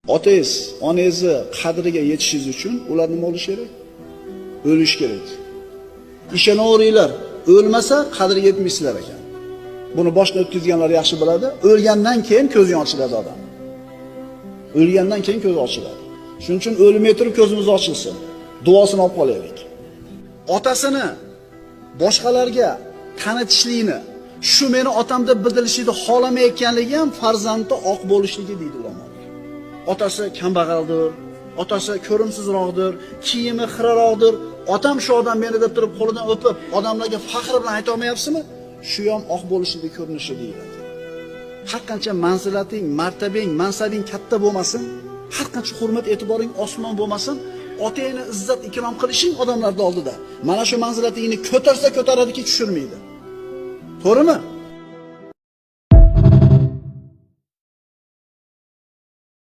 Otangiz, onangizni qadriga yetishingiz uchun ular nima bo'lishi kerak? O'lish kerak. Ishonaveringlar, o'lmasa qadriga yetmaysizlar ekan. Buni boshdan o'tkazganlar yaxshi biladi. O'lgandan keyin ko'zi ochiladi odam. O'lgandan keyin ko'zi ochiladi. Shuning uchun o'lmay turib ko'zimiz ochilsin. Duosini olib qolaylik. Otasini boshqalarga tanitishlikni, shu meni otam deb bildirishni xohlamayotganligi ham farzandda oq bo'lishligi deydi ulamolar. Otasi kambag'aldir, otasi ko'rimsizroqdir, kiyimi xiraroqdir. Otam shu odam meni deb turib qo'lidan o'pib, odamlarga faxr bilan ayta olmayapsizmi? Shu ham oq bo'lishning ko'rinishi deyiladi. Har qancha manzilating, martabang, mansabing katta bo'lmasin, har qancha hurmat e'tiboring osmon bo'lmasin, otangni izzat ikrom qilishing odamlar oldida mana shu manzilatingni ko'tarsa ko'taradiki, tushirmaydi. To'g'rimi?